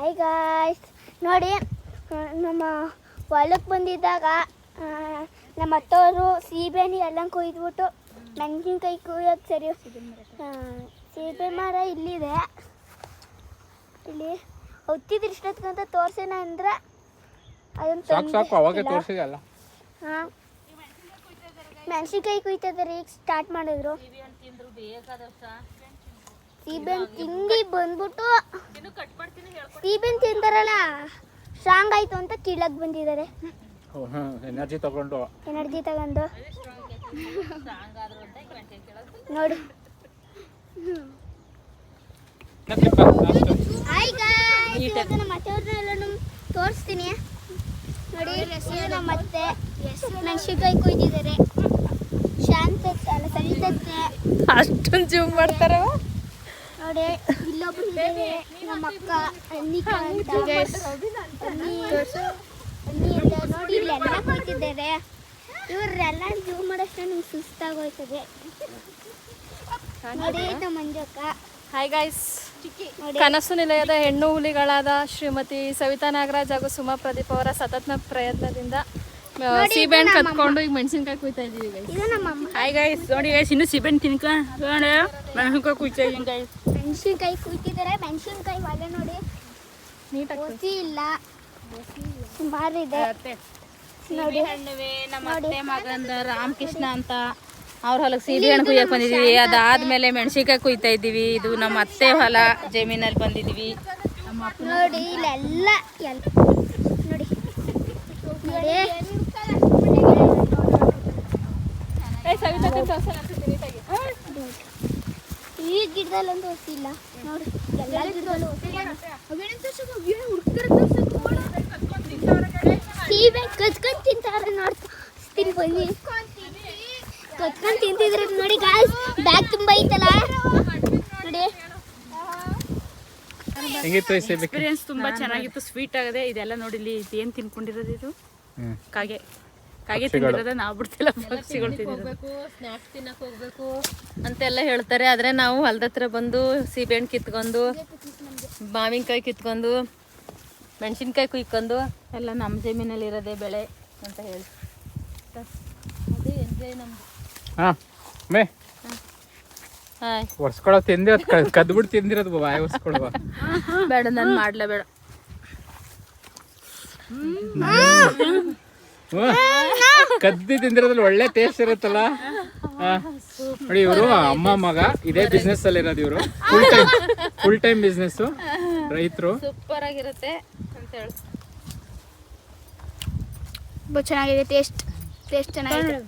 Hi guys, ನೋಡಿ ನಮ್ಮ ಹೊಲಕ್ಕೆ ಬಂದಿದ್ದಾಗ ನಮ್ಮ ಅತ್ತವರು ಸೀಬೆಹಣ್ಣು ಎಲ್ಲ ಕೊಯ್ದುಬಿಟ್ಟು ಮೆಣಸಿನ್ಕಾಯಿ ಕುಯ್ಯೋಕೆ ಸರಿ. ಸೀಬೆ ಮರ ಇಲ್ಲಿದೆ, ಇಲ್ಲಿ ಹೊತ್ತಿದ್ರೆ ಇಷ್ಟೊತ್ಕಂತ ತೋರ್ಸೋಣ ಅಂದ್ರೆ ಅದನ್ನು ಹಾಂ ಮೆಣಸಿನ್ಕಾಯಿ ಕುಯ್ತಿದ್ದಾರೆ. ಈಗ ಸ್ಟಾರ್ಟ್ ಮಾಡಿದ್ರು. ಸೀಬೆಹಣ್ಣು ತಿಂದು ಬಂದ್ಬಿಟ್ಟು ಸೀಬೆಹಣ್ಣು ತಿಂತಾರಲ್ಲ ಸ್ಟ್ರಾಂಗ್ ಆಯ್ತು ಅಂತ ಕೀಳಕ್ ಬಂದಿದ್ದಾರೆ. ಎನರ್ಜಿ ತಗೊಂಡು ನೋಡಿ. ಹಾಯ್ ಗಾಯ್ಸ್, ನಮ್ಮ ಅತ್ತೆಯವ್ರನ್ನೆಲ್ಲ ತೋರಿಸ್ತೀನಿ ನೋಡಿ. ನಮ್ಮ ಅತ್ತೆ ಮೆಣಸಿನ್ಕಾಯಿ ಕುಯ್ದಿದ್ದಾರೆ. ಶಾಂತತೆ ಅಲ್ಲ ಸವಿತತ್ತೆ ಅಷ್ಟೊಂದು ಜೂಮ್ ಮಾಡ್ತಾರ ನೋಡಿ. ಇಲ್ಲೊಬ್ರು ಇದ್ದಾರೆ, ನಮ್ಮ ಅಕ್ಕ ಅನ್ನಿಕಾ ಅಂತ. ನೋಡಿ ಇಲ್ಲೆಲ್ಲ ಕುಯ್ತಿದ್ದಾರೆ. ಇವ್ರೆಲ್ಲ ಜೂಮ್ ಮಾಡೋಷ್ಟು ನಿಮ್ಗೆ ಸುಸ್ತಾಗೋಯ್ತದೆ ನೋಡಿ. ನಮ್ಮ ಮಂಜಕ್ಕ. ಹಾಯ್ ಗೈಸ್, ಕನಸು ನಿಲಯದ ಹೆಣ್ಣು ಹುಲಿಗಳಾದ ಶ್ರೀಮತಿ ಸವಿತಾ ನಾಗರಾಜ್ ಹಾಗೂ ಸುಮಾ ಪ್ರದೀಪ್ ಅವರ ಸತತ ಪ್ರಯತ್ನದಿಂದ ಸೀಬೆಹಣ್ಣು ಕತ್ಕೊಂಡು ಈಗ ಮೆಣಸಿನ್ಕಾಯಿ ಕುಯ್ತಾ ಇದೀವಿ ಗೈಸ್. ಇದು ನಮ್ಮಮ್ಮ. ಹಾಯ್ ಗೈಸ್, ನೋಡಿ ಗೈಸ್, ಇನ್ನು ಸೀಬೆಹಣ್ಣು ತಿನ್ಕೊಂಡು ಮೆಣಸಿನ್ಕಾಯಿ ಕುಯ್ತಾ ಇದೀನಿ ಗೈಸ್. ಮೆಣಸಿನ್ಕಾಯಿ ಕುಯ್ತಿದ್ದಾರೆ. ಮೆಣಸಿನ್ಕಾಯಿ ಒಲೆ ನೋಡಿ ನೀಟಾಗಿ ಒಸಿ ಇಲ್ಲ, ಸುಮಾರಿದೆ ನೋಡಿ. ನಮ್ಮ ಅತ್ತೆ ಮಗಂದ ರಾಮಕೃಷ್ಣ ಅಂತ ಅವ್ರ ಹೊಲಕ್ಕೆ ಸೀಬೆಹಣ್ಣು ಕುಯ್ಯಕ್ಕೆ ಬಂದಿದ್ದೀವಿ. ಅದಾದ್ಮೇಲೆ ಮೆಣಸಿನ್ಕಾಯಿ ಕುಯ್ತಾ ಇದ್ದೀವಿ. ಇದು ನಮ್ಮ ಅತ್ತೆ ಹೊಲ ಜಮೀನಲ್ಲಿ ಬಂದಿದ್ದೀವಿ. ನೋಡಿ ಇಲ್ಲೆಲ್ಲ ನೋಡಿ ನೋಡಿ ಈ ಗಿಡದಲ್ಲೊಂದು ಹೊಸಿಲ್ಲ ನೋಡಿ. ಎಲ್ಲ ಗಿಡದಲ್ಲೂ ಸೀಬೆ ಕಚ್ಕೊಂಡು ತಿಂತಾರೆ ನೋಡ್ತೀನಿ ಬನ್ನಿ. ಕಚ್ಕೊಂಡು ತಿಂತಿದ್ರೆ ನೋಡಿ ಗಾಯ್ಸ್, ಬ್ಯಾಗ್ ತುಂಬ ಐತಲ್ಲ ನೋಡಿ. ಎಕ್ಸ್ಪೀರಿಯನ್ಸ್ ತುಂಬಾ ಚೆನ್ನಾಗಿತ್ತು, ಸ್ವೀಟ್ ಆಗದೆ. ಇದೆಲ್ಲ ನೋಡಿ ಇಲ್ಲಿ ಏನ್ ತಿನ್ಕೊಂಡಿರೋದು, ಇದು ಕಾಗೆ ತಿಂದಿರೋದ. ನಾವು ಬಿಡ್ತಿಲ್ಲ, ಪಕ್ಷಿಗಳು ತಿಂದಿರೋದು. ಸ್ನಾಕ್ಸ್ ತಿನ್ನಕ್ ಹೋಗ್ಬೇಕು ಅಂತೆಲ್ಲ ಹೇಳ್ತಾರೆ. ಆದ್ರೆ ನಾವು ಹೊಲದ ಹತ್ರ ಬಂದು ಸೀಬೆಹಣ್ಣು ಕಿತ್ಕೊಂಡು, ಮಾವಿನಕಾಯಿ ಕಿತ್ಕೊಂಡು, ಮೆಣಸಿನ್ಕಾಯಿ ಕುಯ್ಕೊಂಡು ಎಲ್ಲ ನಮ್ಮ ಜಮೀನಲ್ಲಿ ಇರೋದೇ ಬೆಳೆ ಅಂತ ಹೇಳಿ ಅದೇ ಎಂಜಾಯ್ ನಮ್ದು. ಒರ್ಸ್ಕೊಳ ತಿಂದಿರೋದು ಕದ್ಬಿಟ್ಟು ತಿಂದಿರೋದು ಬಾಯಿ ಒರ್ಸ್ಕೊಳ್ವಾ ಬೇಡ, ನಾನು ಮಾಡ್ಲೇ ಬೇಡ. ಕದ್ದಿ ತಿಂದಿರೋದ್ರಲ್ಲಿ ಒಳ್ಳೆ ಟೇಸ್ಟ್ ಇರುತ್ತಲ್ಲ. ನೋಡಿ, ಇವರು ಅಮ್ಮ ಮಗ ಇದೇ ಬಿಸ್ನೆಸ್ ಅಲ್ಲಿ ಇರೋದು. ಇವರು ಫುಲ್ ಟೈಮ್ ಬಿಸ್ನೆಸ್, ರೈತರು. ಸೂಪರ್ ಆಗಿರುತ್ತೆ ಅಂತ ಹೇಳಿ. ತುಂಬ ಚೆನ್ನಾಗಿದೆ, ಟೇಸ್ಟ್ ಚೆನ್ನಾಗಿದೆ.